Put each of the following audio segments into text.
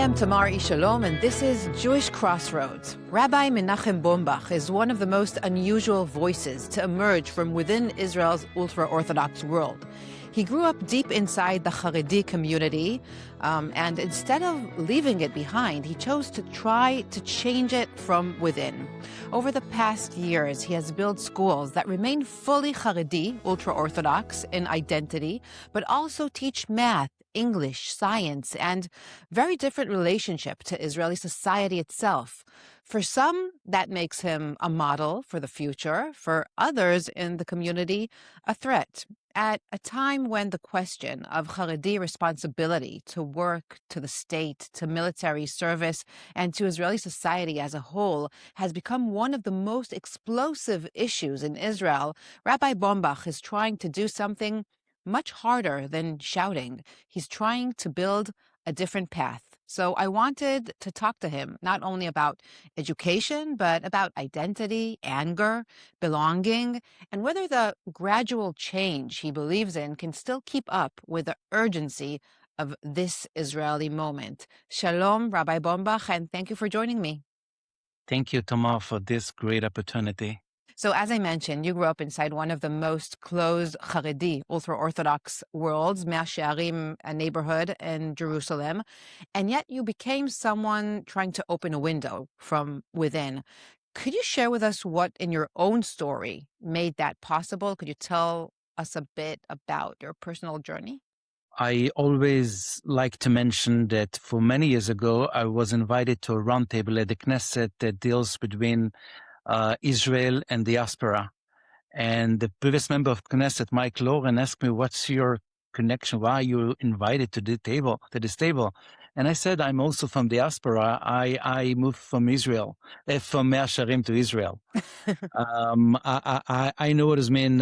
am Tamar Ish Shalom, and this is Jewish Crossroads. Rabbi Menachem Bombach is one of the most unusual voices to emerge from within Israel's ultra-Orthodox world. He grew up deep inside the Haredi community, and instead of leaving it behind, he chose to try to change it from within. Over the past years, he has built schools that remain fully Haredi, ultra-Orthodox in identity, but also teach math, English, science, and very different relationship to Israeli society itself. For some, that makes him a model for the future. For others in the community, a threat. At a time when the question of Haredi responsibility to work, to the state, to military service, and to Israeli society as a whole has become one of the most explosive issues in Israel, Rabbi Bombach is trying to do something much harder than shouting. He's trying to build a different path. So I wanted to talk to him not only about education, but about identity, anger, belonging, and whether the gradual change he believes in can still keep up with the urgency of this Israeli moment. Shalom, Rabbi Bombach, and thank you for joining me. Thank you, Tamar, for this great opportunity. So as I mentioned, you grew up inside one of the most closed Haredi, ultra-Orthodox worlds, Mea Shearim, a neighborhood in Jerusalem, and yet you became someone trying to open a window from within. Could you share with us what in your own story made that possible? Could you tell us a bit about your personal journey? I always like to mention that for many years ago, I was invited to a roundtable at the Knesset that deals between Israel and diaspora. And the previous member of Knesset, Mike Lauren, asked me, what's your connection? Why are you invited to this table? And I said, I'm also from diaspora. I moved from Israel, from Mea Shearim to Israel. I know what it means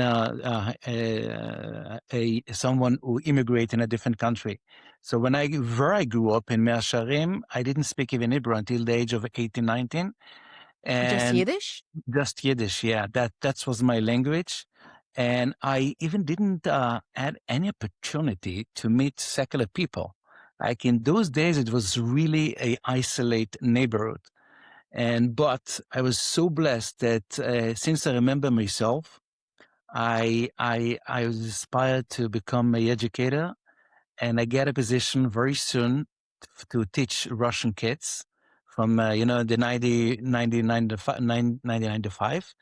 someone who immigrated in a different country. So where I grew up in Mea Shearim, I didn't speak even Hebrew until the age of 18, 19. And Just Yiddish? Just Yiddish, yeah. That was my language. And I even didn't had any opportunity to meet secular people. Like in those days, it was really a isolated neighborhood. But I was so blessed that since I remember myself, I was inspired to become an educator, and I get a position very soon to teach Russian kids from, the 1995.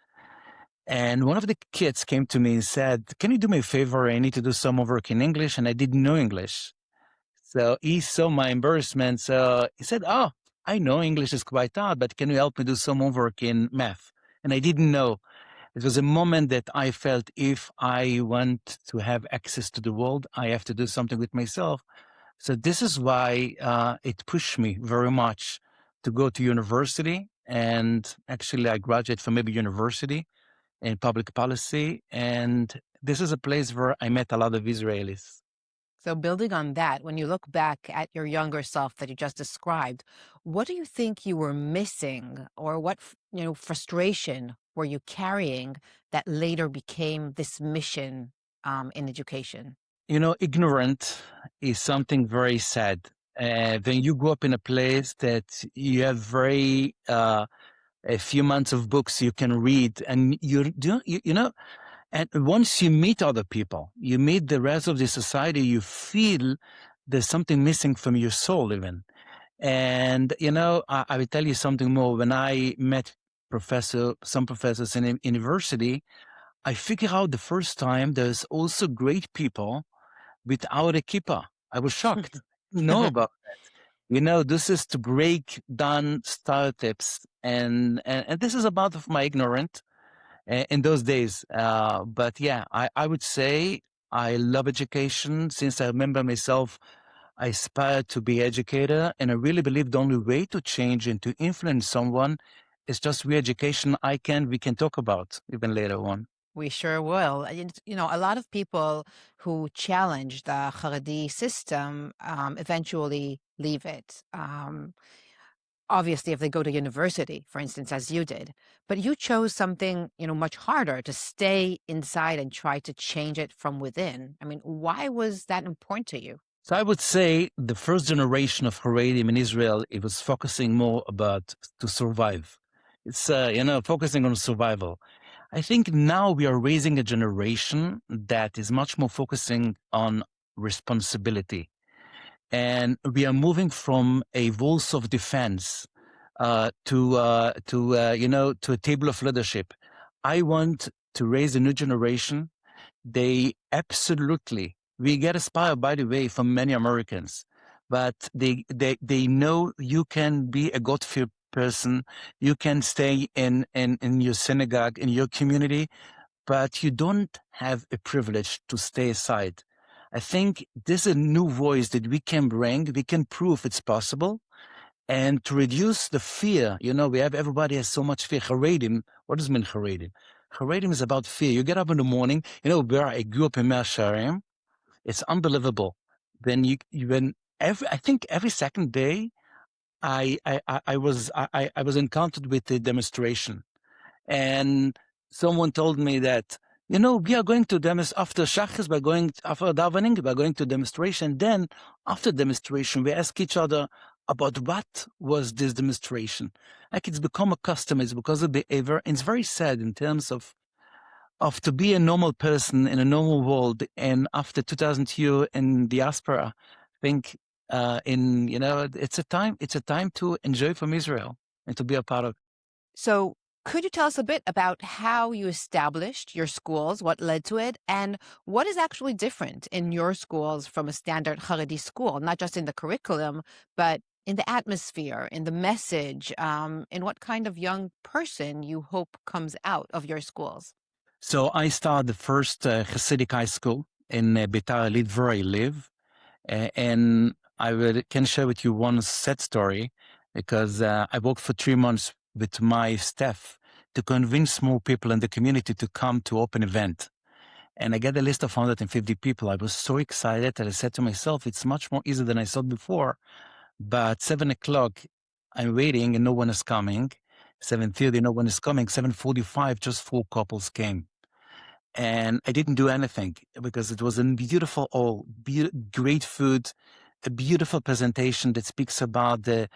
And one of the kids came to me and said, can you do me a favor? I need to do some homework in English. And I didn't know English. So he saw my embarrassment. So he said, oh, I know English is quite hard, but can you help me do some homework in math? And I didn't know. It was a moment that I felt if I want to have access to the world, I have to do something with myself. So this is why it pushed me very much to go to university. And actually, I graduated from maybe university in public policy. And this is a place where I met a lot of Israelis. So building on that, when you look back at your younger self that you just described, what do you think you were missing, or what, frustration were you carrying that later became this mission in education? Ignorant is something very sad. When you grow up in a place that you have a few months of books you can read, and and once you meet other people, you meet the rest of the society, you feel there's something missing from your soul even. And, I will tell you something more. When I met some professors in university, I figured out the first time there's also great people without a kippah. I was shocked. Know about that. This is to break down stereotypes. And this is about of my ignorance in those days. But yeah, I would say I love education. Since I remember myself, I aspire to be educator, and I really believe the only way to change and to influence someone is just re-education. We can talk about even later on. We sure will. A lot of people who challenge the Haredi system eventually leave it. Obviously, if they go to university, for instance, as you did, but you chose something, much harder, to stay inside and try to change it from within. I mean, why was that important to you? So I would say the first generation of Haredim in Israel, it was focusing more about to survive. It's, focusing on survival. I think now we are raising a generation that is much more focusing on responsibility. And we are moving from a walls of defense to a table of leadership. I want to raise a new generation. They absolutely, we get inspired, by the way, from many Americans, but they know you can be a God-fearing person. You can stay in your synagogue, in your community, but you don't have a privilege to stay aside. I think this is a new voice that we can bring. We can prove it's possible. And to reduce the fear, everybody has so much fear. Haredim, what does it mean Haredim? Haredim is about fear. You get up in the morning, where I grew up in Mea Shearim, it's unbelievable. Then I think every second day, I was encountered with a demonstration. And someone told me that, we are going to demonstrate after Shachris, after davening, we're going to demonstration. Then after demonstration, we ask each other about what was this demonstration. Like it's become a custom, it's because of behavior. And it's very sad in terms of to be a normal person in a normal world. And after 2000 years in diaspora, I think it's a time to enjoy from Israel and to be a part of. So could you tell us a bit about how you established your schools, what led to it, and what is actually different in your schools from a standard Haredi school, not just in the curriculum, but in the atmosphere, in the message, in what kind of young person you hope comes out of your schools? So I started the first Hasidic high school in Beitar Illit, where I live. And can share with you one sad story, because I worked for 3 months with my staff to convince more people in the community to come to open event. And I get a list of 150 people. I was so excited that I said to myself, it's much more easy than I thought before. But 7 o'clock, I'm waiting and no one is coming. 7:30, no one is coming. 7:45, just 4 couples came. And I didn't do anything because it was a beautiful great food, a beautiful presentation that speaks about the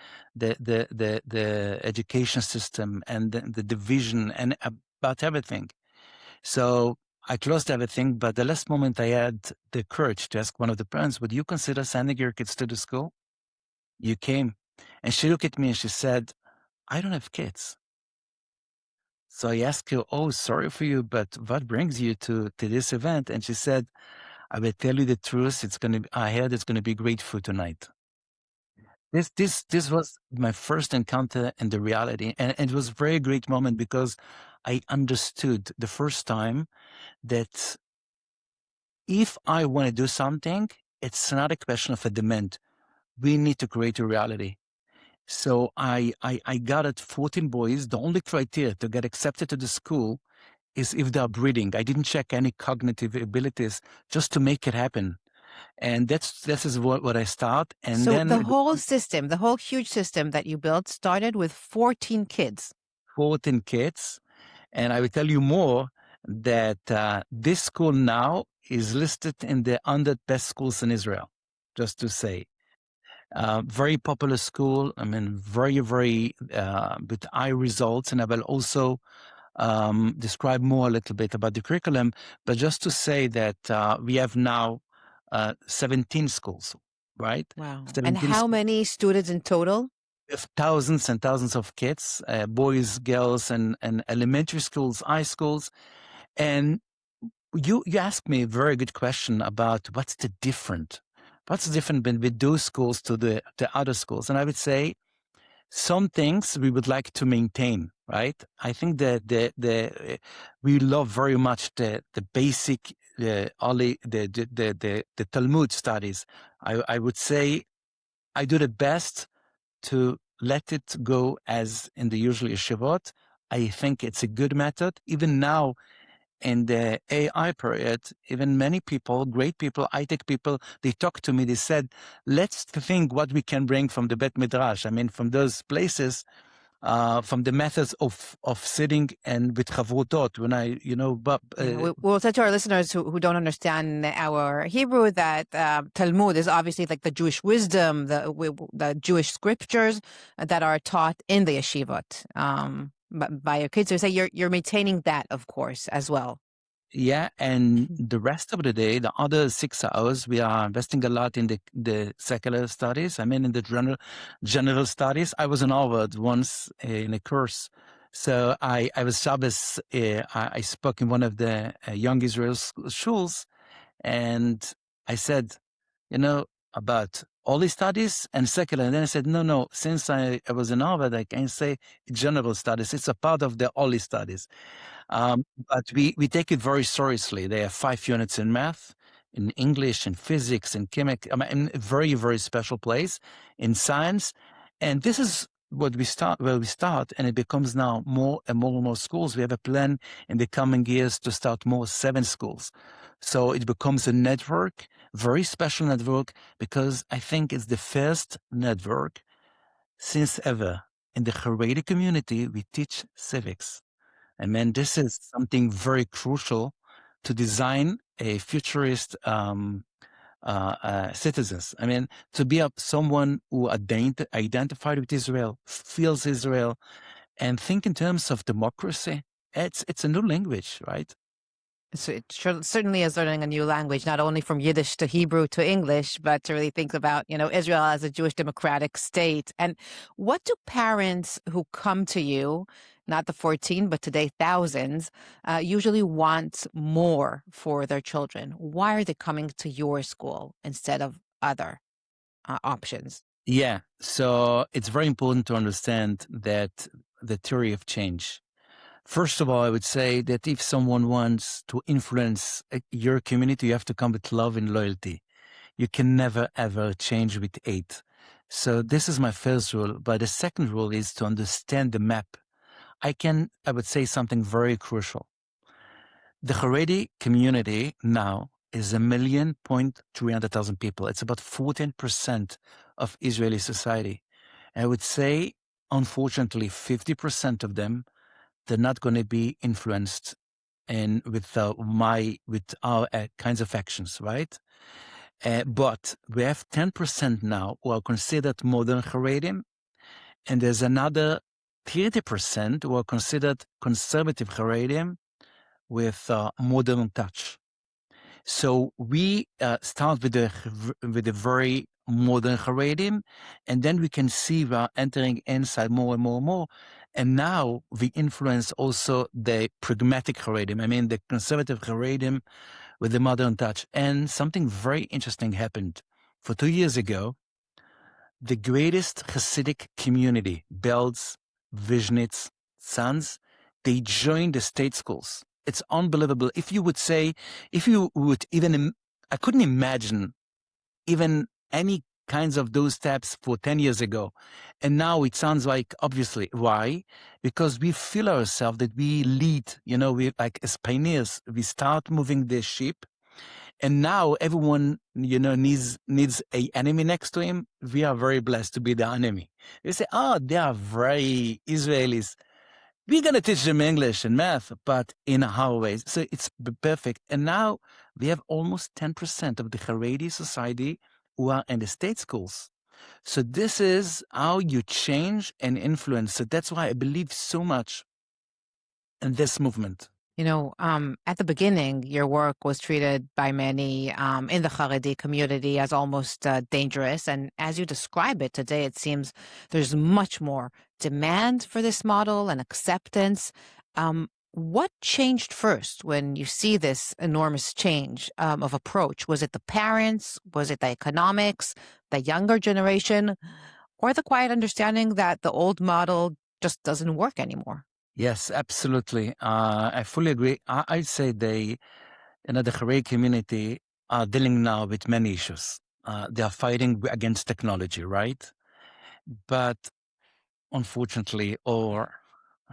education system and the division and about everything. So I closed everything, but the last moment I had the courage to ask one of the parents, would you consider sending your kids to the school? You came. And she looked at me and she said, I don't have kids. So I asked her, oh, sorry for you, but what brings you to this event? And she said, I will tell you the truth. I heard it's going to be great food tonight. This was my first encounter in the reality. And it was a very great moment because I understood the first time that if I want to do something, it's not a question of a demand. We need to create a reality. So I got it 14 boys. The only criteria to get accepted to the school is if they're breathing. I didn't check any cognitive abilities, just to make it happen. And this is what I start. And so then the whole system, the whole huge system that you built started with 14 kids. 14 kids. And I will tell you more that this school now is listed in the 100 best schools in Israel, just to say. Very popular school. I mean, very, very with high results. And I will also describe more a little bit about the curriculum. But just to say that we have now 17 schools, right? Wow. 17 and how many students in total? We have thousands and thousands of kids, boys, girls, and elementary schools, high schools. And you asked me a very good question about what's the difference when we do schools to the other schools. And I would say some things we would like to maintain, right? I think that we love very much the basic, the Talmud studies. I would say I do the best to let it go as in the usual yeshivot. I think it's a good method. Even now, in the AI period, even many people, great people, high-tech people, they talked to me, they said, let's think what we can bring from the Bet Midrash. I mean, from those places, from the methods of sitting and with chavrutot, when I, but we'll say to our listeners who don't understand our Hebrew that Talmud is obviously like the Jewish wisdom, the Jewish scriptures that are taught in the yeshivot by your kids. So you say you're maintaining that, of course, as well. Yeah, and the rest of the day, the other 6 hours, we are investing a lot in the secular studies. I mean, in the general studies. I was in Harvard once in a course. So I was Shabbos, I spoke in one of the young Israel schools, and I said, about all these studies and secular. And then I said, no, since I was in Harvard, I can say general studies. It's a part of the holy studies. But we take it very seriously. They have 5 units in math, in English, in physics, in chemic, in a very, very special place, in science. And this is where we start, and it becomes now more and more schools. We have a plan in the coming years to start more 7 schools. So it becomes a network, very special network, because I think it's the first network since ever in the Haredi community we teach civics. I mean, this is something very crucial to design a futurist citizens. I mean, to be someone who identified with Israel, feels Israel, and think in terms of democracy. It's a new language, right? So it certainly is learning a new language, not only from Yiddish to Hebrew to English, but to really think about, Israel as a Jewish democratic state. And what do parents who come to you, not the 14, but today thousands, usually want more for their children? Why are they coming to your school instead of other options? Yeah, so it's very important to understand that the theory of change. First of all, I would say that if someone wants to influence your community, you have to come with love and loyalty. You can never, ever change with hate. So this is my first rule. But the second rule is to understand the map. I would say something very crucial. The Haredi community now is 1,300,000 people. It's about 14% of Israeli society. I would say, unfortunately, 50% of them, they're not going to be influenced and with our kinds of actions, right? But we have 10% now who are considered modern Haredim, and there's another 30% who are considered conservative Haredim with modern touch. So we start with the very modern Haredim, and then we can see we are entering inside more and more and more. And now we influence also the pragmatic Haredim, I mean the conservative Haredim with the modern touch. And something very interesting happened. For 2 years ago, the greatest Hasidic community, Belz, Vishnitz, Sons, they joined the state schools. It's unbelievable. If you would even, I couldn't imagine even any kinds of those steps for 10 years ago. And now it sounds like, obviously, why? Because we feel ourselves that we lead, we like as pioneers, we start moving the ship. And now everyone, needs a enemy next to him. We are very blessed to be the enemy. They say, they are very Israelis. We're going to teach them English and math, but in our ways. So it's perfect. And now we have almost 10% of the Haredi society who are in the state schools. So this is how you change and influence. So that's why I believe so much in this movement. At the beginning, your work was treated by many in the Haredi community as almost dangerous. And as you describe it today, it seems there's much more demand for this model and acceptance. What changed first when you see this enormous change of approach? Was it the parents? Was it the economics, the younger generation, or the quiet understanding that the old model just doesn't work anymore? Yes, absolutely. I fully agree. I'd say the Haredi community are dealing now with many issues. They are fighting against technology, right? But unfortunately, or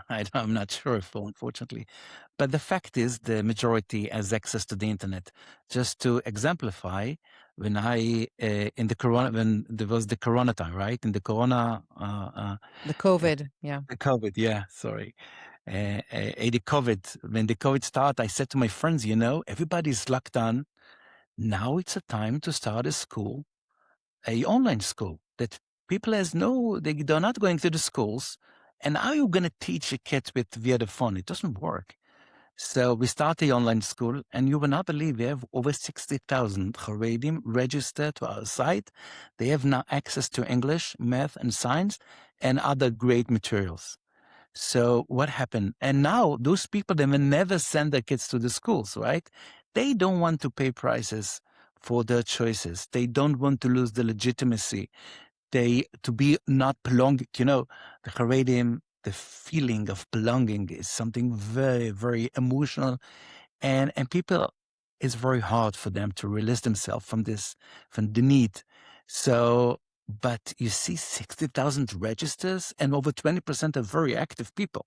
I'm not sure if unfortunately, but the fact is the majority has access to the internet. Just to exemplify, when I in the corona, when there was the corona time, right? In the corona, The COVID, yeah. the COVID, yeah, sorry. The COVID, when the COVID started, I said to my friends, everybody's locked down. Now it's a time to start a school, a online school that people they're not going to the schools. And how are you going to teach a kid via the phone? It doesn't work. So we start the online school, and you will not believe we have over 60,000 Haredim registered to our site. They have now access to English, math, and science, and other great materials. So what happened? And now those people, they will never send their kids to the schools, right? They don't want to pay prices for their choices. They don't want to lose the legitimacy. To be not belonging, the Haredim, the feeling of belonging is something very, very emotional. And people, it's very hard for them to release themselves from the need. So, but you see 60,000 registers and over 20% are very active people.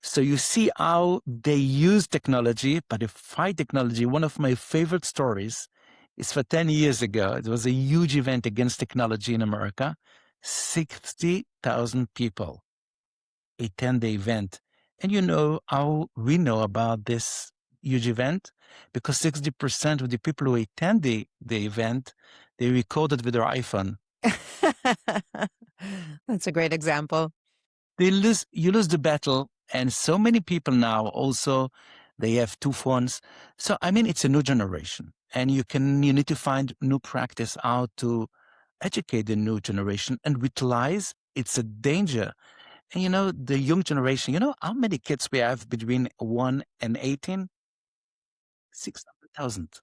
So you see how they use technology, but they fight technology. One of my favorite stories is for 10 years ago. It was a huge event against technology in America. 60,000 people attend the event. And you know how we know about this huge event? Because 60% of the people who attend the event, they recorded with their iPhone. That's a great example. You lose the battle. And so many people now also, they have two phones. So, I mean, it's a new generation. And you need to find new practice how to educate the new generation and utilize. It's a danger. And the young generation, how many kids we have between 1 and 18? 600,000.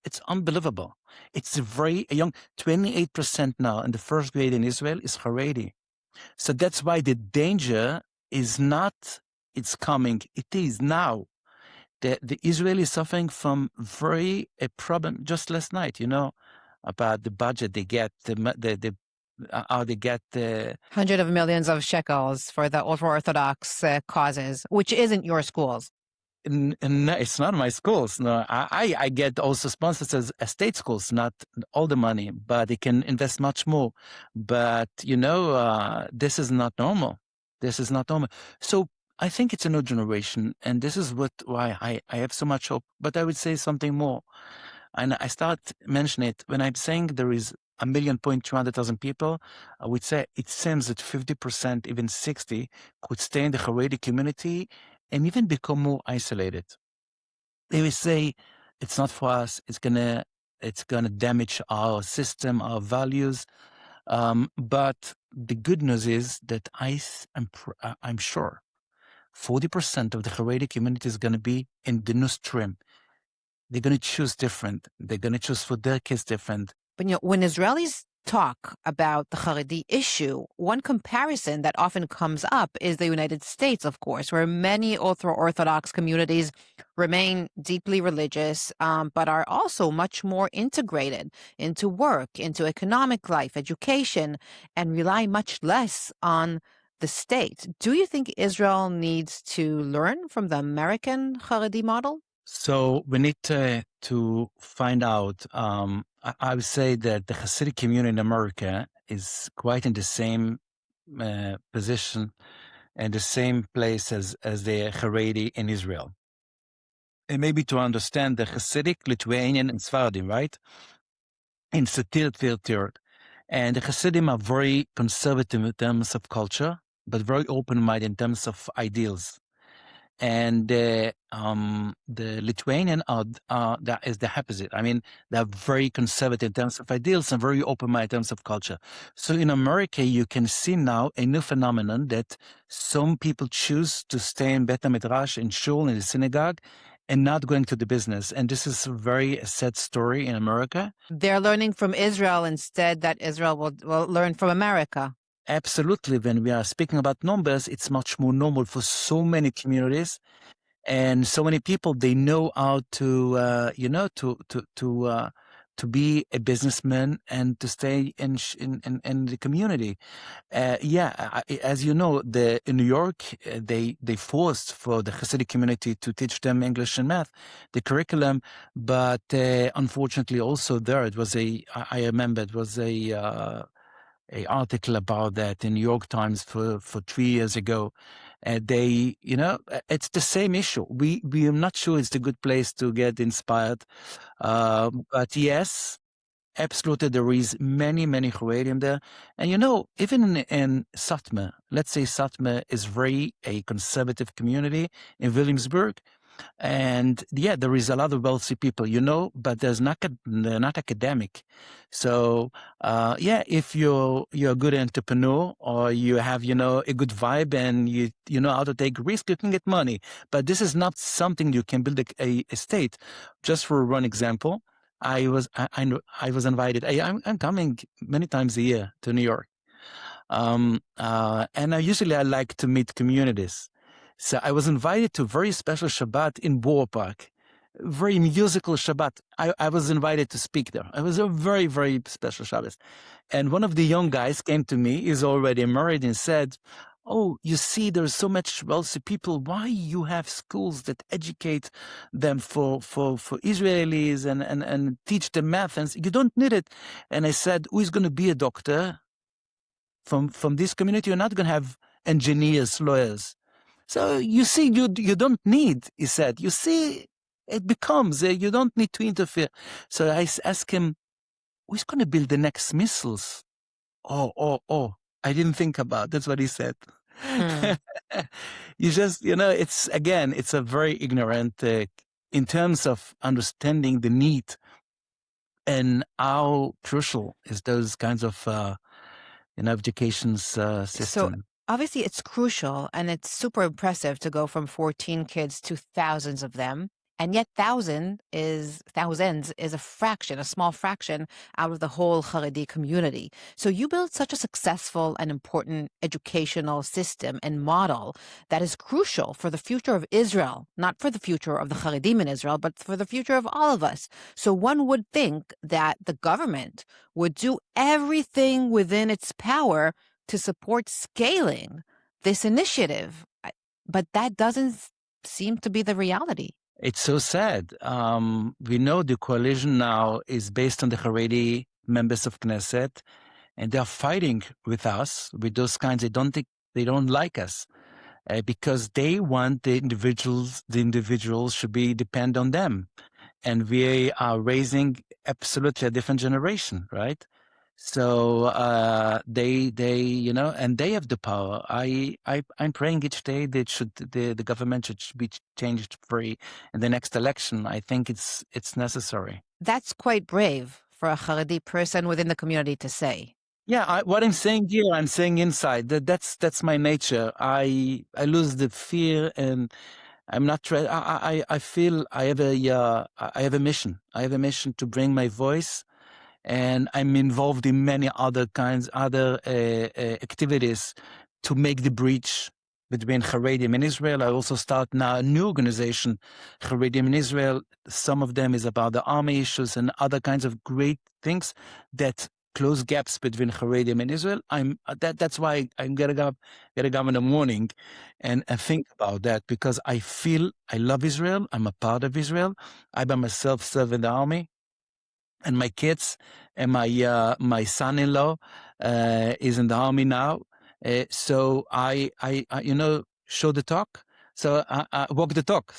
It's unbelievable. It's a very young, 28% now in the first grade in Israel is Haredi. So that's why the danger is not, it's coming, it is now. The Israel is suffering from a problem just last night, about the budget they get, how they get hundreds of millions of shekels for the ultra-Orthodox causes, which isn't your schools. No, it's not my schools. No, I get also sponsors as state schools, not all the money, but they can invest much more. But this is not normal. This is not normal. So I think it's a new generation, and this is why I have so much hope. But I would say something more, and I start mentioning it when I'm saying there is 1,200,000 people. I would say it seems that 50%, even 60%, could stay in the Haredi community and even become more isolated. They will say, it's not for us, it's gonna damage our system, our values. But the good news is that I'm sure 40% of the Haredi community is gonna be in the new stream. They're gonna choose different. They're gonna choose for their kids different. But when Israelis talk about the Haredi issue, one comparison that often comes up is the United States, of course, where many ultra-Orthodox communities remain deeply religious, but are also much more integrated into work, into economic life, education, and rely much less on the state. Do you think Israel needs to learn from the American Haredi model? So we need to find out. I would say that the Hasidic community in America is quite in the same position and the same place as the Haredi in Israel. And maybe to understand the Hasidic, Lithuanian, and Sephardim, right? It's a tier. And the Hasidim are very conservative in terms of culture, but very open-minded in terms of ideals. And the Lithuanian that is the opposite. I mean, they're very conservative in terms of ideals and very open-minded in terms of culture. So in America, you can see now a new phenomenon that some people choose to stay in Bet HaMidrash, in shul, in the synagogue, and not going to the business. And this is a very sad story in America. They're learning from Israel instead that Israel will learn from America. Absolutely. When we are speaking about numbers, it's much more normal for so many communities and so many people. They know how to, to be a businessman and to stay in the community. As you know, in New York, they forced for the Hasidic community to teach them English and math, the curriculum. But unfortunately, also there it was I remember it was a article about that in New York Times for 3 years ago. They, it's the same issue. We are not sure it's the good place to get inspired. But yes, absolutely, there is many Haredim there. And even in Satmar, let's say Satmar is very a conservative community in Williamsburg. And there is a lot of wealthy people, but they're not academic. So if you're a good entrepreneur or you have a good vibe and you know how to take risk, you can get money. But this is not something you can build a state. Just for one example, I was invited. I'm coming many times a year to New York, and I like to meet communities. So I was invited to a very special Shabbat in Borough Park, very musical Shabbat. I was invited to speak there. It was a very, very special Shabbat. And one of the young guys came to me, he's already married, and said, "Oh, you see, there's so much wealthy people. Why you have schools that educate them for Israelis and teach them math? And you don't need it." And I said, "Who is going to be a doctor from this community? You're not going to have engineers, lawyers. So you see, you don't need," he said. "You see, it becomes, you don't need to interfere." So I asked him, "Who's going to build the next missiles?" Oh, I didn't think about. That's what he said. You just, it's a very ignorant in terms of understanding the need and how crucial is those kinds of, education system. So obviously it's crucial and it's super impressive to go from 14 kids to thousands of them. And yet thousands is a fraction, a small fraction out of the whole Haredi community. So you built such a successful and important educational system and model that is crucial for the future of Israel, not for the future of the Haredim in Israel, but for the future of all of us. So one would think that the government would do everything within its power to support scaling this initiative. But that doesn't seem to be the reality. It's so sad. We know the coalition now is based on the Haredi members of Knesset, and they're fighting with us, with those kinds. They don't like us because they want the individuals should be depend on them. And we are raising absolutely a different generation, right? So they and they have the power. I'm praying each day that the government should be changed free in the next election. I think it's necessary. That's quite brave for a Haredi person within the community to say. Yeah, what I'm saying here, I'm saying inside. That's my nature. I lose the fear, and I'm not. I feel I have a mission. I have a mission to bring my voice. And I'm involved in many other activities to make the bridge between Haredim and Israel. I also start now a new organization, Haredim in Israel. Some of them is about the army issues and other kinds of great things that close gaps between Haredim and Israel. That's why I'm get up in the morning and think about that, because I feel I love Israel. I'm a part of Israel. I by myself serve in the army. And my kids and my son-in-law is in the army now. So I show the talk. So I walk the talk.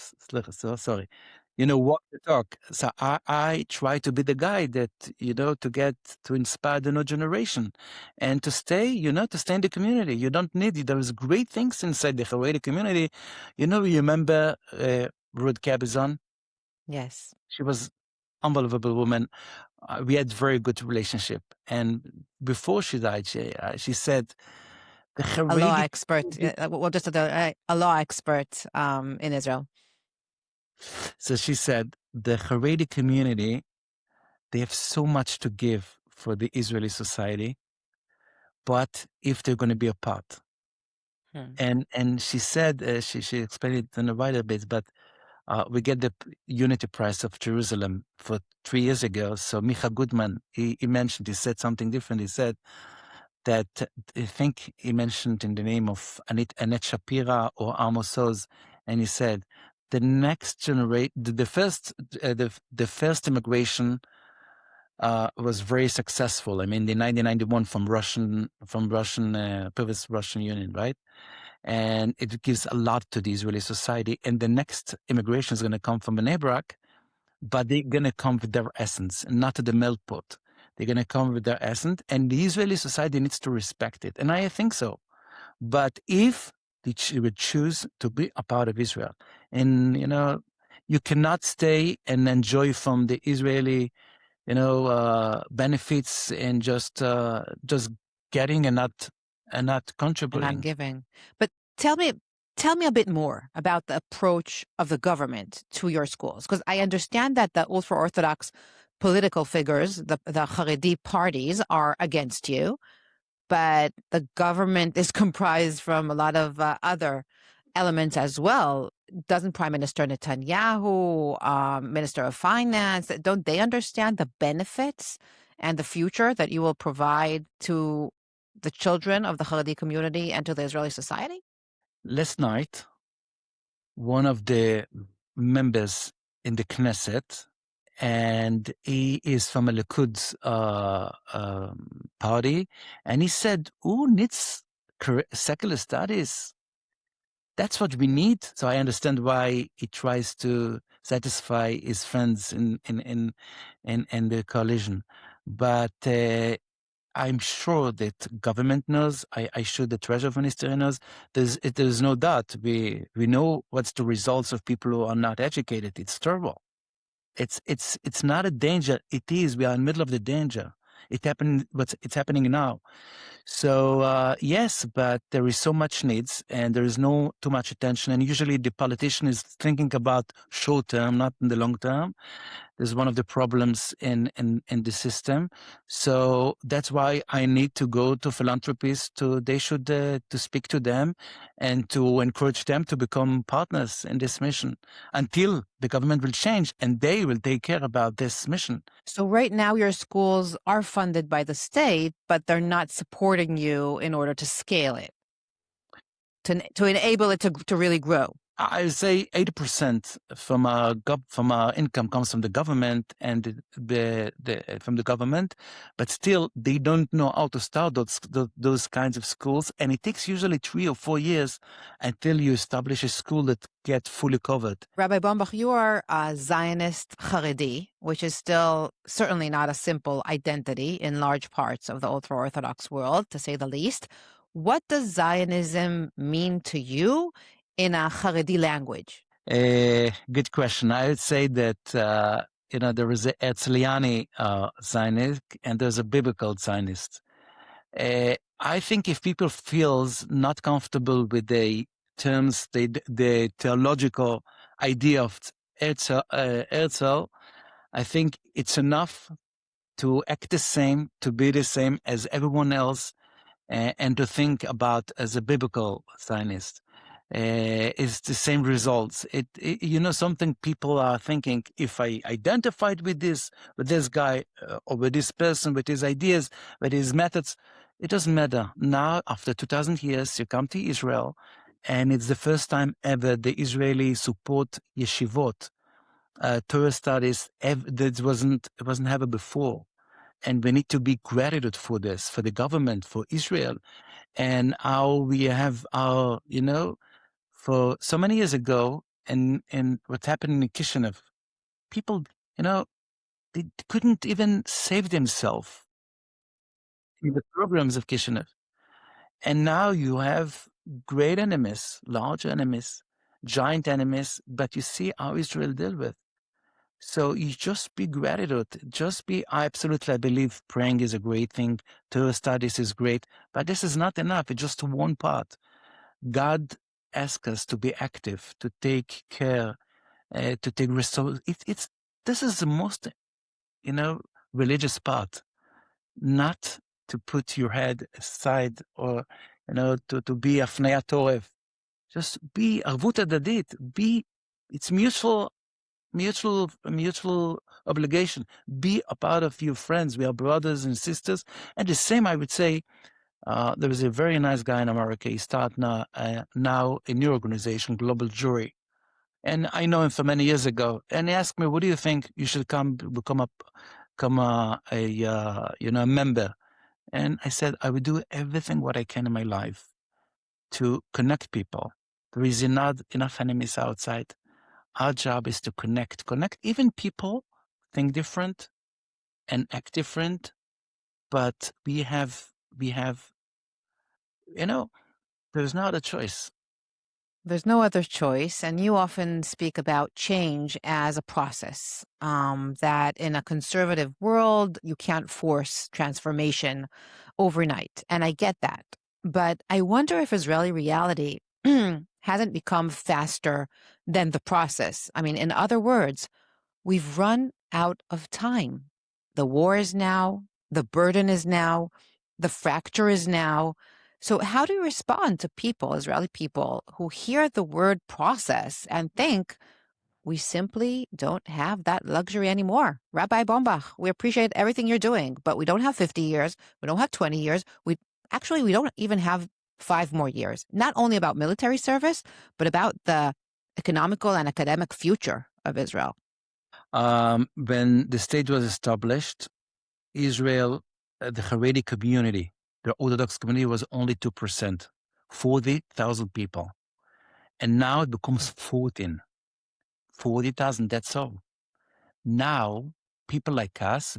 So sorry, walk the talk. So I try to be the guy that to inspire the new generation, and to stay in the community. You don't need it. There's great things inside the Haredi community. You remember Ruth Cabazon? Yes, she was unbelievable woman. We had very good relationship, and before she died, she said, "The Haredi a law expert. Well, just a law expert in Israel." So she said, "The Haredi community, they have so much to give for the Israeli society, but if they're going to be apart." And she said, she explained it in a wider bit, but we get the Unity Prize of Jerusalem for 3 years ago. So Micha Goodman, he said something different. He said that, I think he mentioned in the name of Annette Shapira or Amos Oz, and he said, the next generation, the first immigration was very successful. I mean, the 1991 from previous Russian Union, right? And it gives a lot to the Israeli society. And the next immigration is going to come from Bnei Brak, but they're going to come with their essence, not the melt pot. They're going to come with their essence, and the Israeli society needs to respect it. And I think so. But if they would choose to be a part of Israel, and, you cannot stay and enjoy from the Israeli, benefits and just getting and not contributing. And not giving. But tell me a bit more about the approach of the government to your schools, because I understand that the ultra-Orthodox political figures, the Haredi parties, are against you, but the government is comprised from a lot of other elements as well. Doesn't Prime Minister Netanyahu, Minister of Finance, don't they understand the benefits and the future that you will provide to the children of the Haredi community and to the Israeli society? Last night, one of the members in the Knesset, and he is from a Likud party, and he said, who needs secular studies? That's what we need. So I understand why he tries to satisfy his friends in the coalition. But I'm sure that government knows. I sure the Treasury Minister knows. There's no doubt. We know what's the results of people who are not educated. It's terrible. It's not a danger. It is. We are in the middle of the danger. It's happening now. So yes, but there is so much needs, and there is no too much attention. And usually, the politician is thinking about short term, not in the long term. There's one of the problems in the system. So that's why I need to go to philanthropists. They should to speak to them and to encourage them to become partners in this mission until the government will change and they will take care about this mission. So right now your schools are funded by the state, but they're not supporting you in order to scale it, to enable it to really grow. I say 80% from our income comes from the government and from the government, but still they don't know how to start those kinds of schools, and it takes usually 3 or 4 years until you establish a school that gets fully covered. Rabbi Bombach, you are a Zionist Haredi, which is still certainly not a simple identity in large parts of the ultra-Orthodox world, to say the least. What does Zionism mean to you in a Haredi language? Good question. I would say that, there is a Herzliani Zionist and there's a biblical Zionist. I think if people feels not comfortable with the terms, the theological idea of Herzl, I think it's enough to act the same, to be the same as everyone else, and to think about as a biblical Zionist. Is the same results. Something people are thinking, if I identified with this guy or with this person, with his ideas, with his methods, it doesn't matter. Now, after 2,000 years, you come to Israel, and it's the first time ever the Israeli support yeshivot, Torah studies. It wasn't ever before. And we need to be gratitude for this, for the government, for Israel, and how we have our, for so many years ago, and what's happening in Kishinev, people, they couldn't even save themselves in the programs of Kishinev. And now you have great enemies, large enemies, giant enemies, but you see how Israel deal with. So you just be gratitude. I believe praying is a great thing. Torah studies is great, but this is not enough. It's just one part. God asks us to be active, to take care, to take resource. This is the most, religious part, not to put your head aside or, to be afnei Torah. Just be arvut adadit, be It's mutual obligation. Be a part of your friends. We are brothers and sisters. And the same, I would say, there was a very nice guy in America. He started now a new organization, Global Jury. And I know him from many years ago. And he asked me, what do you think? You should become a member. And I said, I would do everything what I can in my life to connect people. There is not enough enemies outside. Our job is to connect even people think different and act different, but we have, there's no other choice. There's no other choice, and you often speak about change as a process, that in a conservative world, you can't force transformation overnight, and I get that. But I wonder if Israeli reality hasn't become faster than the process. I mean, in other words, we've run out of time. The war is now, the burden is now, the fracture is now. So how do you respond to people, Israeli people, who hear the word process and think we simply don't have that luxury anymore? Rabbi Bombach, we appreciate everything you're doing, but we don't have 50 years. We don't have 20 years. We don't even have 5 more years. Not only about military service, but about the economical and academic future of Israel. When the state was established, Israel, the Haredi community, the Orthodox community was only 2%, 40,000 people. And now it becomes 40,000, that's all. Now, people like us,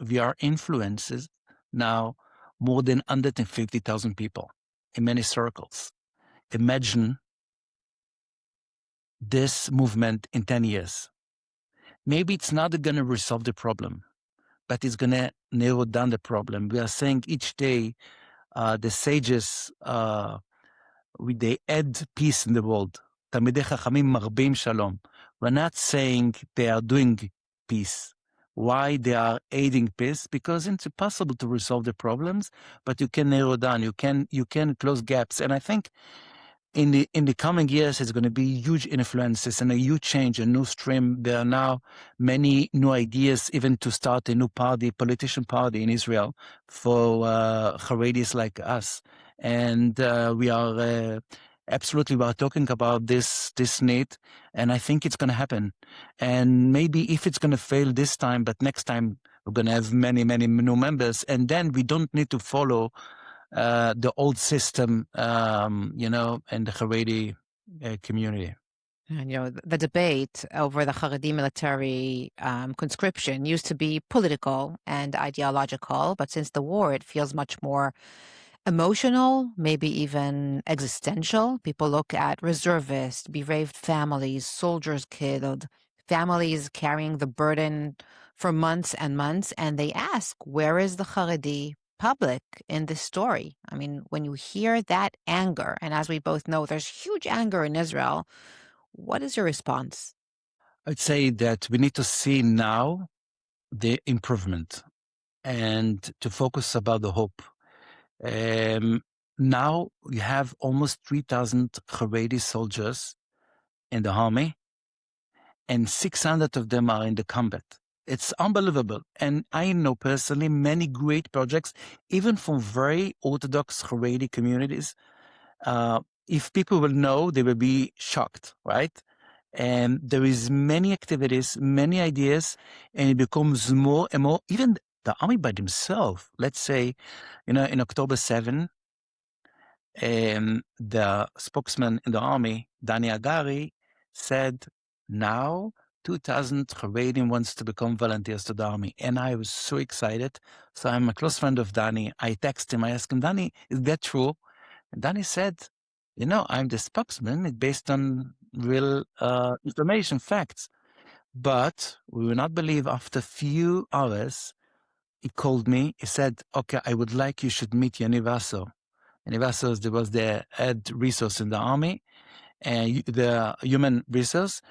we are influences now more than 150,000 people in many circles. Imagine this movement in 10 years. Maybe it's not going to resolve the problem, but it's going to narrow down the problem. We are saying each day, the sages, they add peace in the world. Tamidei Chachamim marbim shalom. We're not saying they are doing peace. Why they are aiding peace? Because it's impossible to resolve the problems, but you can narrow down. You can close gaps. And I think in the coming years, it's going to be huge influences and a huge change, a new stream. There are now many new ideas, even to start a new politician party in Israel for Haredis like us. And we are talking about this need, and I think it's going to happen. And maybe if it's going to fail this time, but next time we're going to have many new members, and then we don't need to follow the old system, and the Haredi community. And, the debate over the Haredi military conscription used to be political and ideological, but since the war, it feels much more emotional, maybe even existential. People look at reservists, bereaved families, soldiers killed, families carrying the burden for months and months, and they ask, where is the Haredi public in this story? I mean, when you hear that anger, and as we both know, there's huge anger in Israel, what is your response? I'd say that we need to see now the improvement and to focus about the hope. Now you have almost 3,000 Haredi soldiers in the army, and 600 of them are in the combat. It's unbelievable. And I know personally many great projects, even from very Orthodox Haredi communities. If people will know, they will be shocked, right? And there is many activities, many ideas, and it becomes more and more, even the army by themselves. Let's say, in October 7, the spokesman in the army, Dani Agari, said, now 2,000 Haredim wants to become volunteers to the army. And I was so excited. So I'm a close friend of Dani. I text him, I asked him, Dani, is that true? And Dani said, I'm the spokesman. It's based on real information, facts. But we will not believe, after a few hours, he called me. He said, okay, I would like you should meet Yaniv Aso. Yaniv Aso was the head resource in the army, and the human resource.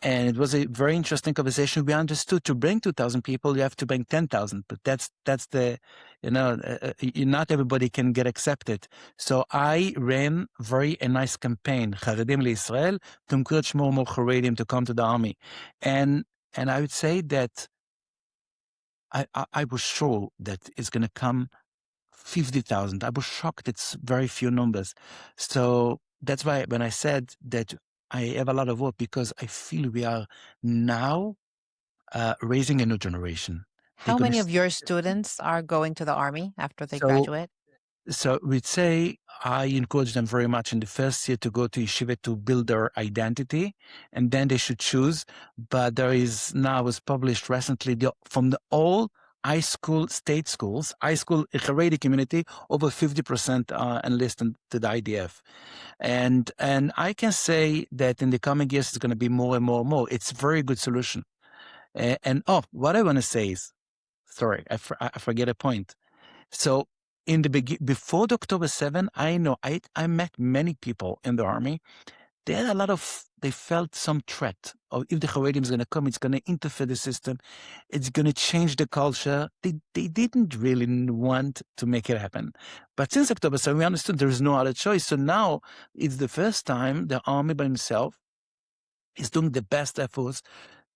And it was a very interesting conversation. We understood to bring 2,000 people, you have to bring 10,000. But that's the, not everybody can get accepted. So I ran a nice campaign, Haredim LeIsrael, to encourage more and more Haredim to come to the army. And I would say that I was sure that it's going to come 50,000. I was shocked. It's very few numbers. So that's why when I said that I have a lot of work, because I feel we are now raising a new generation. How many of your students are going to the army after they graduate? So we'd say I encourage them very much in the first year to go to yeshiva to build their identity, and then they should choose. But there is now, was published recently, from the all high school, state schools, high school Haredi community, over 50% enlisted to the IDF. And I can say that in the coming years, it's going to be more and more and more. It's a very good solution. What I want to say is, sorry, I forget a point. So in the before the October 7, I know I met many people in the army. They had they felt some threat. Or if the Haredim is going to come, it's going to interfere the system. It's going to change the culture. They didn't really want to make it happen. But since October 7, we understood there is no other choice. So now it's the first time the army by himself is doing the best efforts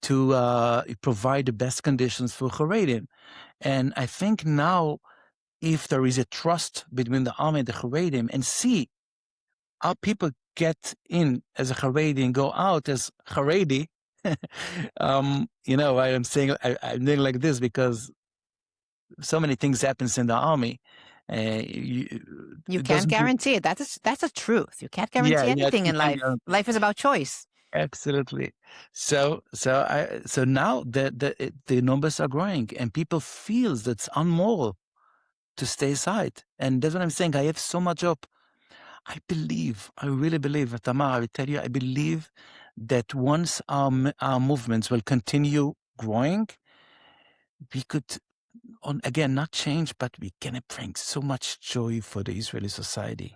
to provide the best conditions for Haredim. And I think now, if there is a trust between the army and the Haredim, and see how people get in as a Haredi and go out as Haredi, I'm saying I'm doing like this because so many things happens in the army. You can't guarantee it. That's a truth. You can't guarantee anything in life. Life is about choice. Absolutely. So now the numbers are growing, and people feel that it's unmoral to stay aside. And that's what I'm saying. I have so much hope. I really believe, Tamar, I will tell you, I believe that once our movements will continue growing, we could, again, not change, but we can bring so much joy for the Israeli society.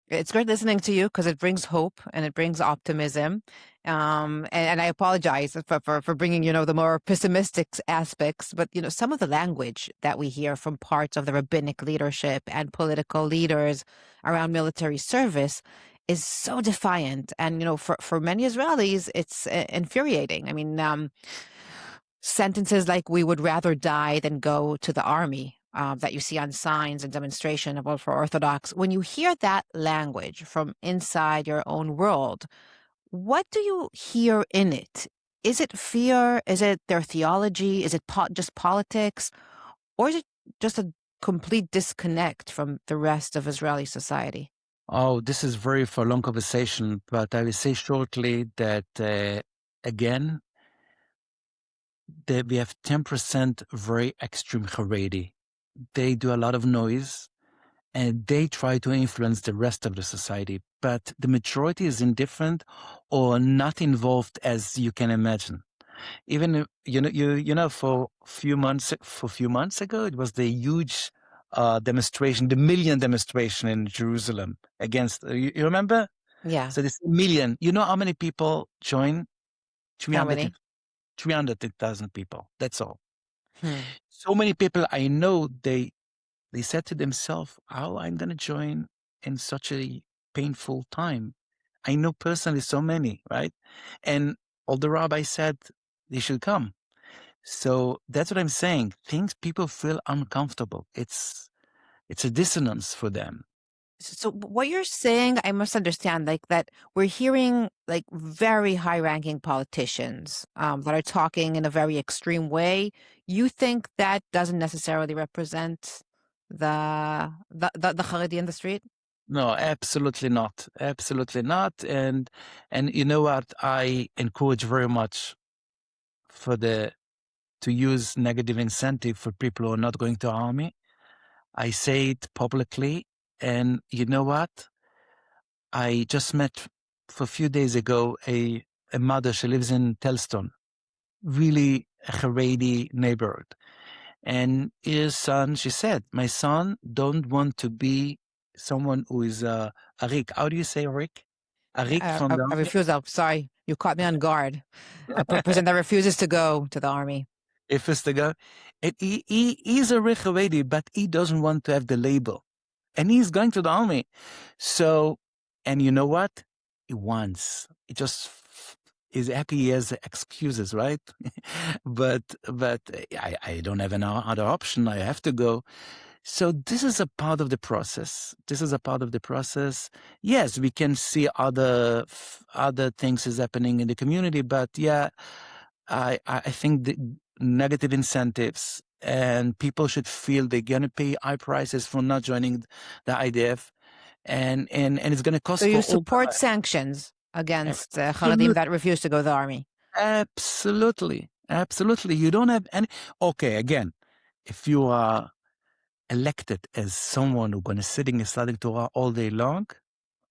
It's great listening to you because it brings hope and it brings optimism. And I apologize for bringing, the more pessimistic aspects. But, some of the language that we hear from parts of the rabbinic leadership and political leaders around military service is so defiant. And, for many Israelis, it's infuriating. I mean, sentences like "we would rather die than go to the army," that you see on signs and demonstration of ultra-Orthodox. When you hear that language from inside your own world, what do you hear in it? Is it fear? Is it their theology? Is it just politics? Or is it just a complete disconnect from the rest of Israeli society? Oh, this is very for a long conversation, but I will say shortly that, again, that we have 10% very extreme Haredi. They do a lot of noise, and they try to influence the rest of the society. But the majority is indifferent or not involved, as you can imagine. Even for a few months ago, it was the huge demonstration, the million demonstration in Jerusalem against. You remember? Yeah. So this million. You know how many people joined? How many? 300,000 people. That's all. So many people I know, they said to themselves, how I'm going to join in such a painful time. I know personally so many, right? And all the rabbis said they should come. So that's what I'm saying. People feel uncomfortable. It's a dissonance for them. So what you're saying, I must understand, like that we're hearing like very high-ranking politicians that are talking in a very extreme way. You think that doesn't necessarily represent the Haredi in the street? No, absolutely not. Absolutely not. And you know what? I encourage very much to use negative incentive for people who are not going to army. I say it publicly. And you know what? I just met for a few days ago a mother. She lives in Telston, really a Haredi neighborhood. And his son, she said, my son don't want to be someone who is Arik. How do you say Arik? Arik from the A army. refusal. Sorry, you caught me on guard. A person that refuses to go to the army. If it's the guy, he's a Haredi, but he doesn't want to have the label, and he's going to the army. So, and you know what? He wants. He just is happy he has excuses, right? but I don't have any other option. I have to go. So this is a part of the process. This is a part of the process. Yes, we can see other things is happening in the community, but yeah, I think the negative incentives and people should feel they're going to pay high prices for not joining the IDF, and it's going to cost. So you for support all sanctions against Absolutely. Haredim that refuse to go to the army? Absolutely, absolutely. You don't have any. Okay, again, if you are elected as someone who's going to sitting and studying Torah all day long,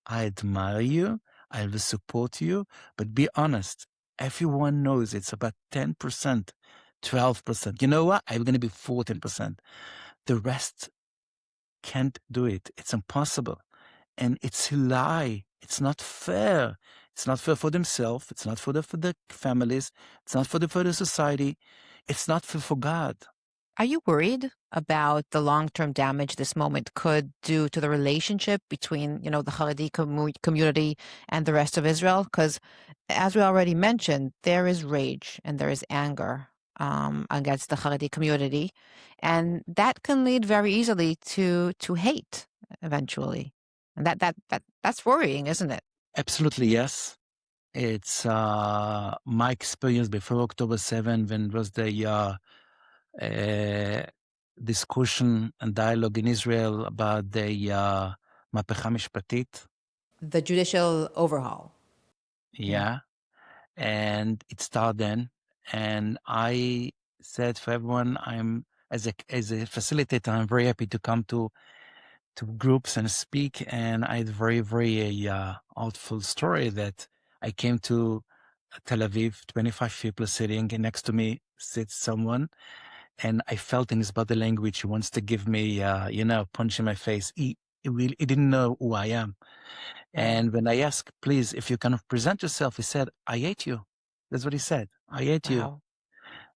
I admire you. I will support you. But be honest, everyone knows it's about 10%, 12%. You know what? I'm going to be 14%. The rest can't do it. It's impossible. And it's a lie. It's not fair. It's not fair for themselves. It's not for the families. It's not for the society. It's not fair for God. Are you worried about the long-term damage this moment could do to the relationship between, the Haredi community and the rest of Israel? Because, as we already mentioned, there is rage and there is anger against the Haredi community, and that can lead very easily to hate eventually, and that's worrying, isn't it? Absolutely, yes. It's my experience before October 7, when was the discussion and dialogue in Israel about the מהפכה משפטית. The judicial overhaul. Yeah. And it started then. And I said for everyone, I'm as a facilitator, I'm very happy to come to groups and speak. And I had very, very artful story that I came to Tel Aviv, 25 people sitting, and next to me sits someone. And I felt in his body language, he wants to give me, punch in my face. He didn't know who I am. And when I asked, please, if you can present yourself, he said, I hate you. That's what he said. I hate you.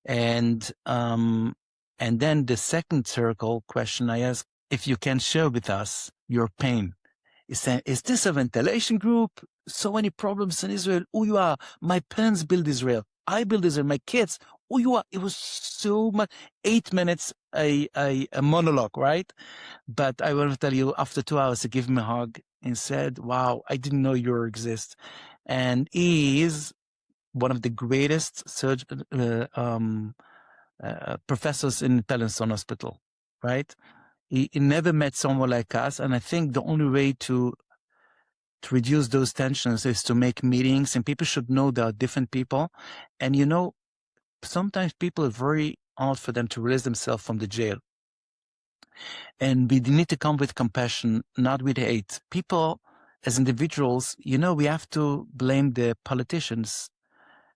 And then the second circle question I asked, if you can share with us your pain. He said, is this a ventilation group? So many problems in Israel. Who you are? My parents built Israel. I built Israel. My kids. Who you are? It was so much. 8 minutes, a monologue, right? But I want to tell you, after 2 hours, he gave me a hug and said, wow, I didn't know you exist. And he is one of the greatest professors in Palestine Hospital, right? He never met someone like us. And I think the only way to reduce those tensions is to make meetings, and people should know there are different people. And sometimes people are very hard for them to release themselves from the jail. And we need to come with compassion, not with hate. People, as individuals, we have to blame the politicians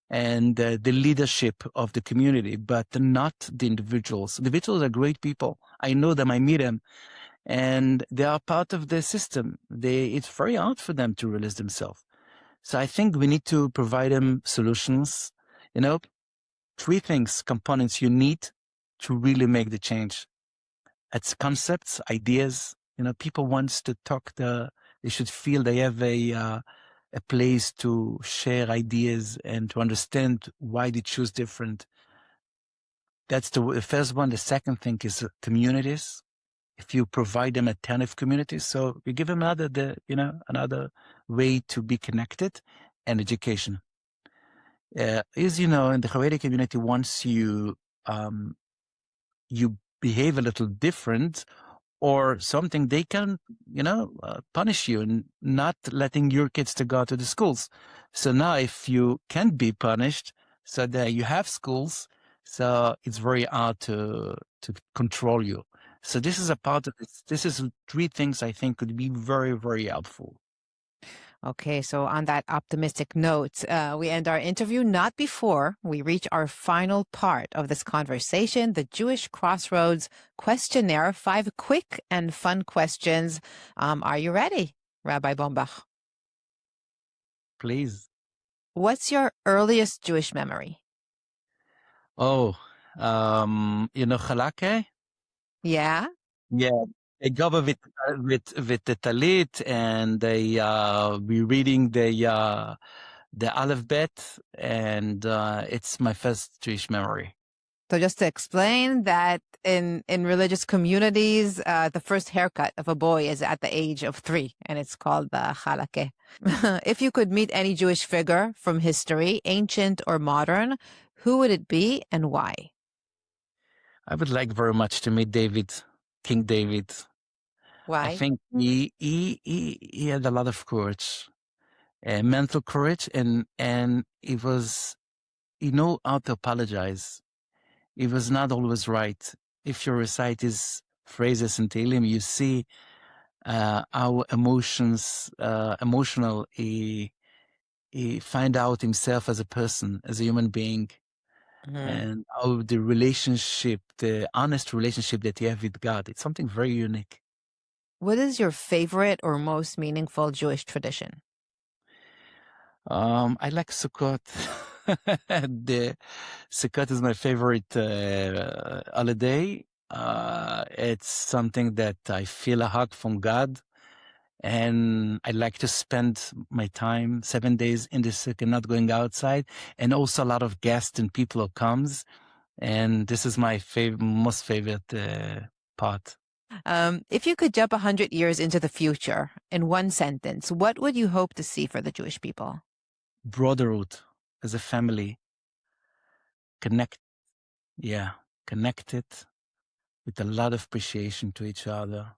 and the leadership of the community, but not the individuals. Individuals are great people. I know them, I meet them, and they are part of the system. It's very hard for them to release themselves. So I think we need to provide them solutions. 3 things, components you need to really make the change. It's concepts, ideas. People wants to talk. They should feel they have a place to share ideas and to understand why they choose different. That's the first one. The second thing is communities. If you provide them alternative communities, so you give them another way to be connected, and education. As you know, in the Haredi community, once you behave a little different or something, they can, punish you and not letting your kids to go to the schools. So now if you can't be punished, so there you have schools, so it's very hard to control you. So this is a part of this. This is 3 things I think could be very, very helpful. Okay, so on that optimistic note, we end our interview, not before we reach our final part of this conversation, the Jewish Crossroads questionnaire, 5 quick and fun questions. Are you ready, Rabbi Bombach? please. What's your earliest Jewish memory? Oh, Chalake? Yeah? Yeah, I go with the talit, and they be reading the Aleph Bet, and it's my first Jewish memory. So just to explain that in religious communities, the first haircut of a boy is at the age of 3, and it's called the halakeh. If you could meet any Jewish figure from history, ancient or modern, who would it be and why? I would like very much to meet David, King David. I Why? think he had a lot of courage, mental courage, and he know how to apologize. He was not always right. If you recite his phrases in Tehillim, you see how emotional he find out himself as a person, as a human being, and how the honest relationship that you have with God, it's something very unique. What is your favorite or most meaningful Jewish tradition? I like Sukkot. The Sukkot is my favorite holiday. It's something that I feel a hug from God, and I like to spend my time 7 days in the Sukkot, not going outside, and also a lot of guests and people who comes, and this is my most favorite part. If you could jump 100 years into the future in one sentence, what would you hope to see for the Jewish people? Brotherhood as a family, connected with a lot of appreciation to each other.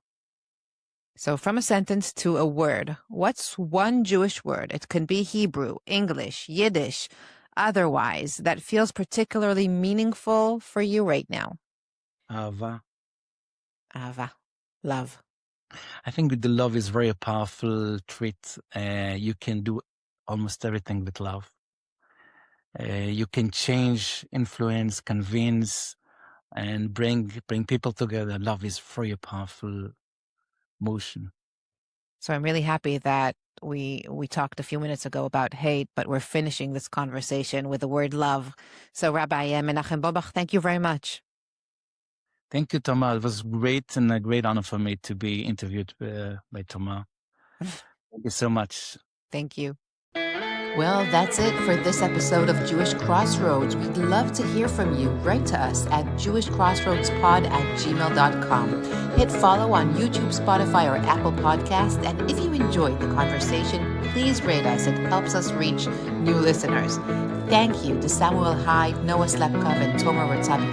So from a sentence to a word, what's one Jewish word? It can be Hebrew, English, Yiddish, otherwise, that feels particularly meaningful for you right now. Ahava. Ahava, love. I think the love is very powerful trait. You can do almost everything with love. You can change, influence, convince, and bring people together. Love is very powerful motion. So I'm really happy that we talked a few minutes ago about hate, but we're finishing this conversation with the word love. So Rabbi Menachem Bombach, thank you very much. Thank you, Tamar. It was great and a great honor for me to be interviewed by Tamar. Thank you so much. Thank you. Well, that's it for this episode of Jewish Crossroads. We'd love to hear from you. Write to us at jewishcrossroadspod@gmail.com. Hit follow on YouTube, Spotify, or Apple Podcasts. And if you enjoyed the conversation, please rate us. It helps us reach new listeners. Thank you to Samuel Hyde, Noah Slepkov, and Tomer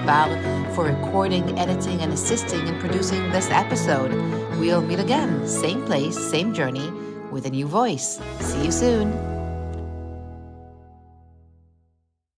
Bar for recording, editing, and assisting in producing this episode. We'll meet again, same place, same journey, with a new voice. See you soon.